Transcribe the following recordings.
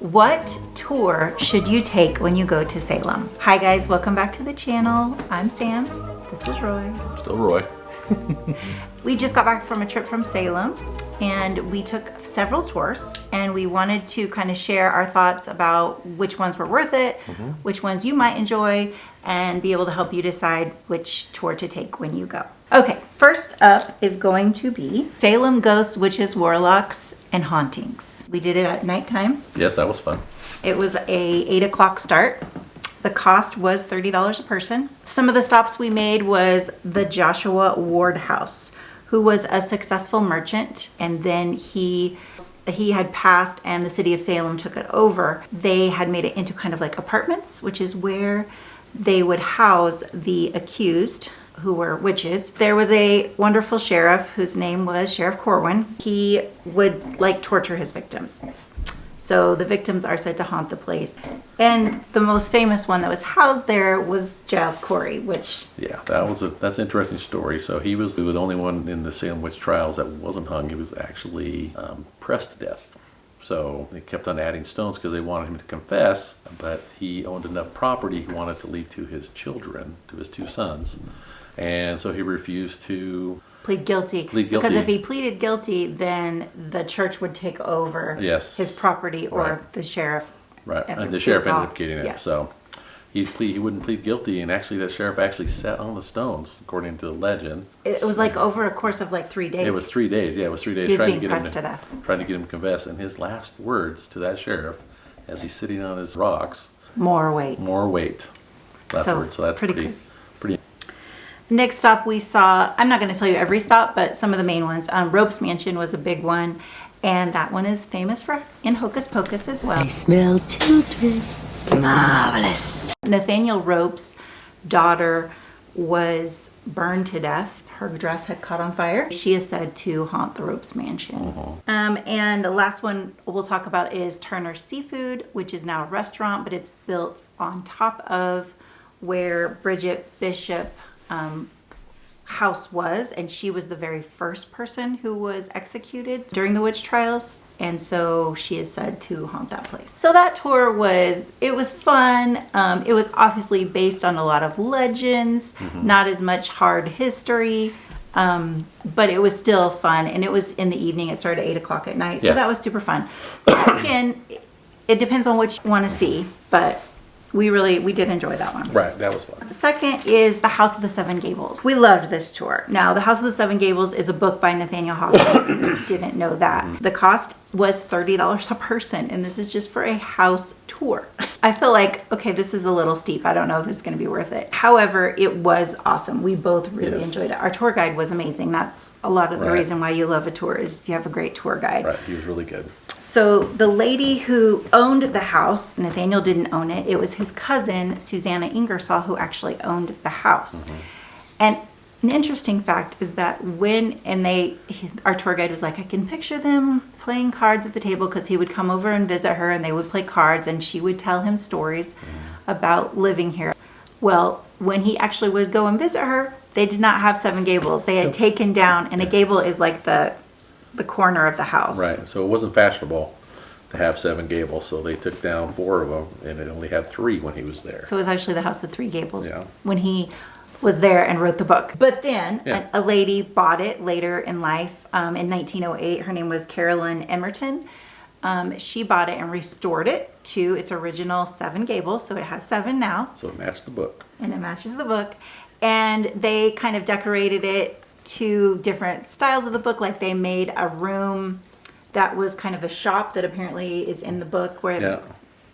What tour should you take when you go to Salem? Hi guys, welcome back to the channel. I'm Sam. This is Roy. Still Roy. We just got back from a trip from Salem and we took several tours and we wanted to kind of share our thoughts about which ones were worth it, which ones you might enjoy, and be able to help you decide which tour to take when you go. Okay, first up is going to be Salem Ghosts, Witches, Warlocks, and Hauntings. We did it at nighttime. Yes, that was fun. It was a 8 o'clock start. The cost was $30 a person. Some of the stops we made was the Joshua Ward House, who was a successful merchant, and then he had passed and the city of Salem took it over. They had made it into kind of like apartments, which is where they would house the accused who were witches. There was a wonderful sheriff whose name was Sheriff Corwin. He would like torture his victims. So the victims are said to haunt the place. And the most famous one that was housed there was Giles Corey, which... Yeah, that's an interesting story. So he was the only one in the Salem witch trials that wasn't hung. He was actually pressed to death. So they kept on adding stones because they wanted him to confess, but he owned enough property he wanted to leave to his children, to his 2 sons. And so he refused to plead guilty. Because if he pleaded guilty, then the church would take over his property, or the sheriff. Right, and the sheriff ended up getting it. Yeah. So he wouldn't plead guilty, and actually that sheriff actually sat on the stones, according to the legend. It was like over a course of like 3 days. It was 3 days. Yeah, it was 3 days. He was being pressed to death. Trying to get him to confess. And his last words to that sheriff, as he's sitting on his rocks: "More weight." More weight. Last word. So that's pretty crazy. Next stop we saw, I'm not going to tell you every stop, but some of the main ones. Rope's Mansion was a big one, and that one is famous in Hocus Pocus as well. I smell children. Marvelous. Nathaniel Rope's daughter was burned to death. Her dress had caught on fire. She is said to haunt the Rope's Mansion. And the last one we'll talk about is Turner's Seafood, which is now a restaurant, but it's built on top of where Bridget Bishop house was, and she was the very first person who was executed during the witch trials, and so she is said to haunt that place. So that tour was fun. It was obviously based on a lot of legends, not as much hard history, but it was still fun, and it was in the evening. It started at 8 o'clock at night, so that was super fun. So again, it depends on what you want to see, but we did enjoy that one. Right, that was fun. The second is The House of the Seven Gables. We loved this tour. Now, The House of the Seven Gables is a book by Nathaniel Hawthorne. Didn't know that. The cost was $30 a person, and this is just for a house tour. I feel like, okay, this is a little steep. I don't know if this is going to be worth it. However, it was awesome. We both really enjoyed it. Our tour guide was amazing. That's a lot of the reason why you love a tour, is you have a great tour guide. Right, he was really good. So the lady who owned the house, Nathaniel didn't own it. It was his cousin, Susanna Ingersoll, who actually owned the house. And an interesting fact is that our tour guide was like, I can picture them playing cards at the table, because he would come over and visit her and they would play cards and she would tell him stories about living here. Well, when he actually would go and visit her, they did not have 7 gables. They had taken down, and a gable is like the corner of the house. Right, so it wasn't fashionable to have 7 gables, so they took down 4 of them, and it only had 3 when he was there. So it was actually the House of 3 Gables when he was there and wrote the book. But then a lady bought it later in life, in 1908. Her name was Carolyn Emerton. She bought it and restored it to its original 7 gables, so it has 7 now. So it matched the book. And it matches the book. And they kind of decorated it to different styles of the book. Like they made a room that was kind of a shop that apparently is in the book, where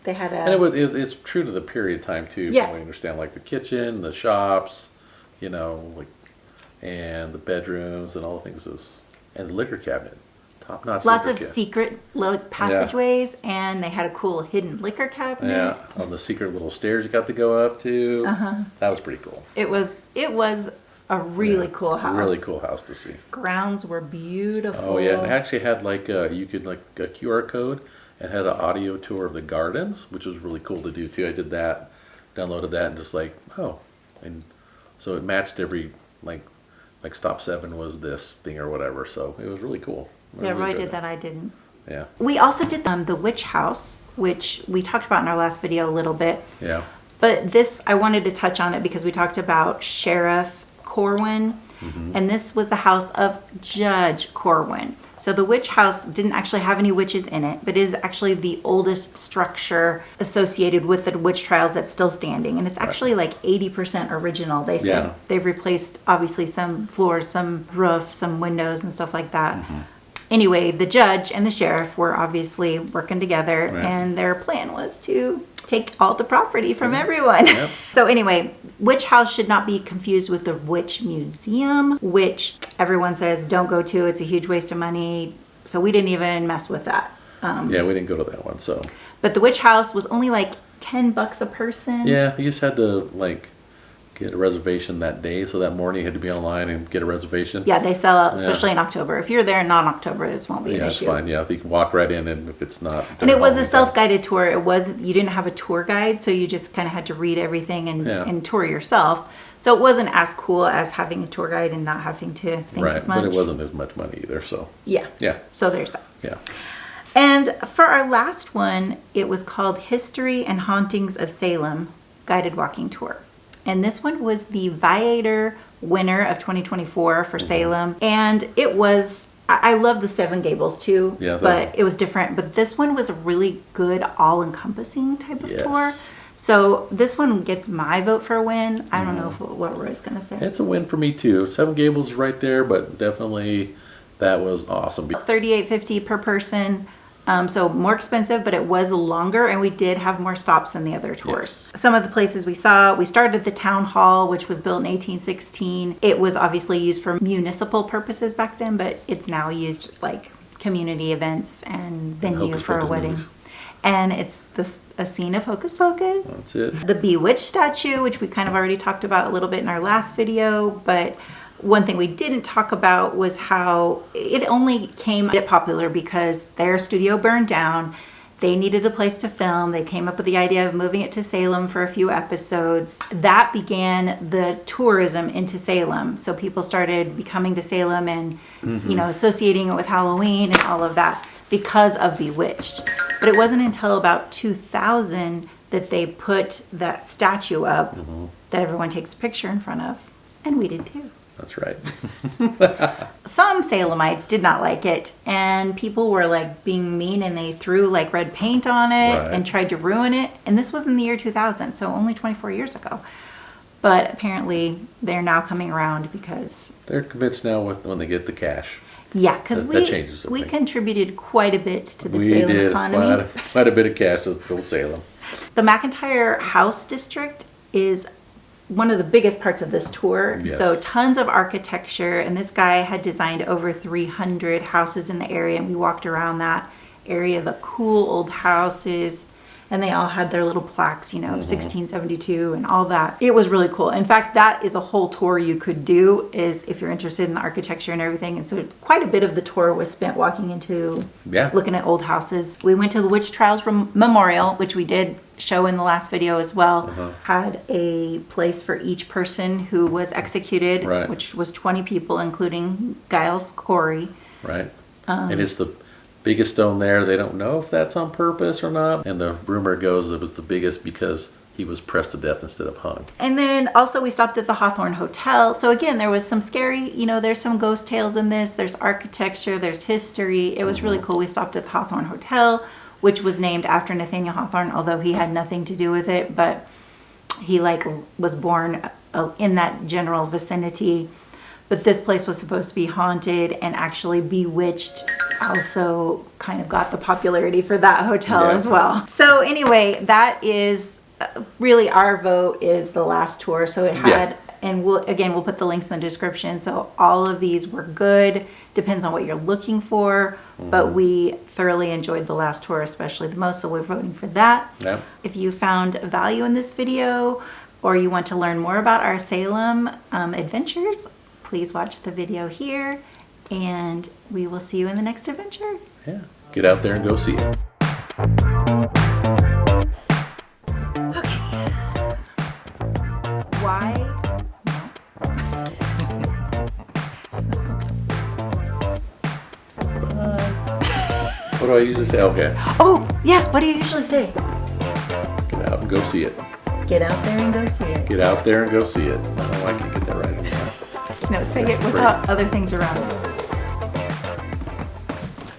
they had a... And it's true to the period of time too, from what I understand, like the kitchen, the shops, and the bedrooms and all the things, and the liquor cabinet. Top-notch Lots liquor of secret little passageways, and they had a cool hidden liquor cabinet. Yeah, on the secret little stairs you got to go up to. That was pretty cool. It was a really cool house. Really cool house to see. Grounds were beautiful. Oh yeah, and it actually had you could a QR code, and had an audio tour of the gardens, which was really cool to do too. I did that, downloaded that, and just and so it matched every like stop 7 was this thing or whatever. So it was really cool. Roy did that. I didn't. Yeah. We also did the witch house, which we talked about in our last video a little bit. Yeah. But this, I wanted to touch on it because we talked about Sheriff Corwin, and this was the house of Judge Corwin. So the witch house didn't actually have any witches in it, but is actually the oldest structure associated with the witch trials that's still standing. And it's actually like 80% original. They said they've replaced obviously some floors, some roof, some windows and stuff like that. Anyway, the judge and the sheriff were obviously working together, and their plan was to take all the property from everyone. Yep. So anyway, witch house should not be confused with the witch museum, which everyone says don't go to. It's a huge waste of money. So we didn't even mess with that. Yeah, we didn't go to that one. So. But the witch house was only like $10 a person. Yeah, you just had to like get a reservation that day. So that morning you had to be online and get a reservation. Yeah, they sell out, especially in October. If you're there in non-October, this won't be an issue. Yeah, it's fine. Yeah, you can walk right in, and if it's not. And it was a self-guided tour. It wasn't. You didn't have a tour guide, so you just kind of had to read everything and tour yourself. So it wasn't as cool as having a tour guide and not having to think as much. But it wasn't as much money either. So. Yeah. Yeah. So there's that. Yeah. And for our last one, it was called History and Hauntings of Salem Guided Walking Tour. And this one was the Viator winner of 2024 for Salem. And it was, I love the Seven Gables too, but it was different. But this one was a really good all-encompassing type of tour. So this one gets my vote for a win. I don't know what Roy's going to say. It's a win for me too. Seven Gables is right there, but definitely that was awesome. $38.50 per person. So more expensive, but it was longer, and we did have more stops than the other tours. Yes. Some of the places we saw, we started at the town hall, which was built in 1816. It was obviously used for municipal purposes back then, but it's now used like community events and venue for a wedding. Movies. And it's a scene of Hocus Pocus. That's it. The Bewitched statue, which we kind of already talked about a little bit in our last video, but one thing we didn't talk about was how it only came popular because their studio burned down. They needed a place to film. They came up with the idea of moving it to Salem for a few episodes. That began the tourism into Salem. So people started coming to Salem and, associating it with Halloween and all of that because of Bewitched. But it wasn't until about 2000 that they put that statue up that everyone takes a picture in front of. And we did too. That's right. Some Salemites did not like it, and people were like being mean, and they threw like red paint on it and tried to ruin it. And this was in the year 2000, so only 24 years ago. But apparently they're now coming around because they're convinced now when they get the cash. Yeah, because we contributed quite a bit to the Salem economy. Quite a bit of cash to build Salem. The McIntyre House District is one of the biggest parts of this tour. Yes. So tons of architecture, and this guy had designed over 300 houses in the area, and we walked around that area, the cool old houses, and they all had their little plaques, 1672 and all that. It was really cool. In fact, that is a whole tour you could do, is if you're interested in the architecture and everything. And so quite a bit of the tour was spent walking into looking at old houses. We went to the Witch Trials Memorial, which we did show in the last video as well. Had a place for each person who was executed, which was 20 people, including Giles Corey. Right. And it's the biggest stone there. They don't know if that's on purpose or not. And the rumor goes it was the biggest because he was pressed to death instead of hung. And then also we stopped at the Hawthorne Hotel. So again, there was some scary, there's some ghost tales in this. There's architecture, there's history. It was really cool. We stopped at the Hawthorne Hotel, which was named after Nathaniel Hawthorne, although he had nothing to do with it, but he was born in that general vicinity. But this place was supposed to be haunted, and actually Bewitched also kind of got the popularity for that hotel as well. So anyway, that is really our vote is the last tour. So it had, and we'll put the links in the description. So all of these were good. Depends on what you're looking for. But we thoroughly enjoyed the last tour, especially the most. So we're voting for that. Yep. If you found value in this video, or you want to learn more about our Salem adventures, please watch the video here, and we will see you in the next adventure. Yeah, get out there and go see it. Okay. Why? What do I usually say? Okay. Oh, yeah. What do you usually say? Get out and go see it. Get out there and go see it. Get out there and go see it. I can't get that right anymore. No, say it without other things around it.